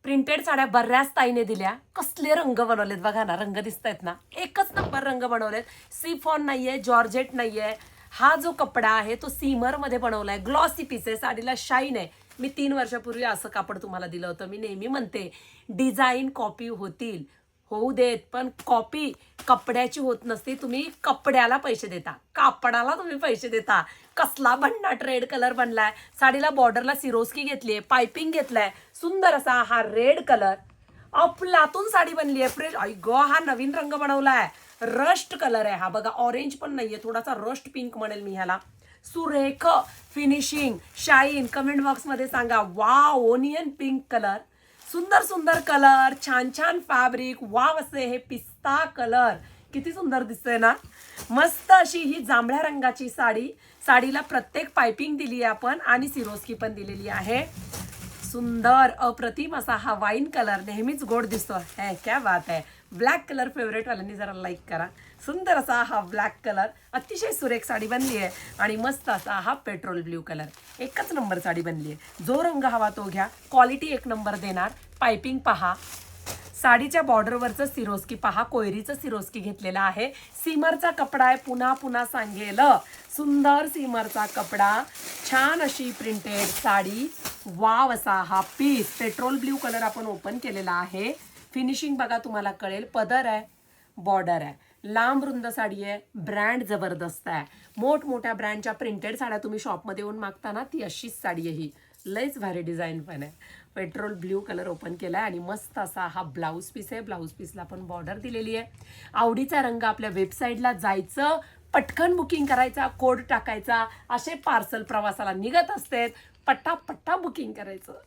Printed साड्या बऱ्याच ताईने दिल्या. कसले रंग बनवलेत बघा ना, रंग दिसतायत ना, एकच नंबर रंग बनवलेत. सिफॉन नाहीये, जॉर्जेट नाहीये. हा जो कपडा आहे तो सीमर मध्ये बनवलाय. ग्लॉसी पीस आहे, साडीला शाईन आहे. मी 3 वर्षापूर्वी असं कापड तुम्हाला दिलं होतं. मी नेहमी म्हणते डिझाईन कॉपी होतील, होऊ देत, पण कॉपी कपड्याची होत नसते. तुम्ही कपड्याला पैसे देता, कापडाला तुम्ही पैसे देता. कसला भन्नाट रेड कलर बनलाय. साडीला बॉर्डरला सिरोस्की घेतलीये, पायपिंग घेतलाय, सुंदर असा हा रेड कलर. अफलातून साडी बनली आहे फ्रेश. आई ग, हा नवीन रंग बनवलाय, रस्ट कलर आहे हा बघा. ऑरेंज पण नाहीये, थोडासा रस्ट पिंक म्हणेल मी ह्याला. सुरेख फिनिशिंग, शाईन. कमेंट बॉक्स मध्ये सांगा वाव, ओनियन पिंक कलर. सुंदर सुंदर कलर, छान छान फॅब्रिक. वाव असे हे पिस्ता कलर, किती सुंदर दिसतंय ना. मस्त अशी ही जांभळ्या रंगाची साडी. साडीला प्रत्येक पायपिंग दिली आहे आपण आणि सिरोस्की पण दिलेली आहे. सुंदर अप्रतिम असा हा वाईन कलर नेहमीच गोड दिसतो है. क्या बात है. ब्लॅक कलर फेवरेट वाल्यांनी जरा लाईक करा. सुंदर असा हा ब्लॅक कलर, अतिशय सुरेख साडी बनली आहे. आणि मस्त असा हा पेट्रोल ब्ल्यू कलर, एकच नंबर साडी बनली आहे. जो रंग हवा तो घ्या, क्वालिटी एक नंबर देणार. पायपिंग पहा, साडीच्या बॉर्डरवरचं सिरोस्की पहा, कोयरीचं सिरोस्की घेतलेला आहे. सीमरचा कपडा आहे, पुन्हा पुन्हा सांगेल. सुंदर सीमरचा कपडा, छान अशी प्रिंटेड साडी. वाव असा हा पीस, पेट्रोल ब्ल्यू कलर आपण ओपन केलेला आहे. फिनिशिंग बघा, तुम्हाला कळेल. पदर आहे, बॉर्डर आहे, लांब रुंद साडी आहे, ब्रँड जबरदस्त आहे. मोठमोठ्या ब्रँडच्या प्रिंटेड साड्या तुम्ही शॉपमध्ये येऊन मागता ना, ती अशीच साडी आहे ही. लयच भारी डिझाईन पण आहे. पेट्रोल ब्ल्यू कलर ओपन केलाय आणि मस्त असा हा ब्लाऊज पीस आहे. ब्लाऊज पीसला पण बॉर्डर दिलेली आहे. आवडीचा रंग आपल्या वेबसाईटला जायचं, पटकन बुकिंग करायचा, कोड टाकायचा. असे पार्सल प्रवासाला निघत असते, पट्टा बुकिंग करायचं.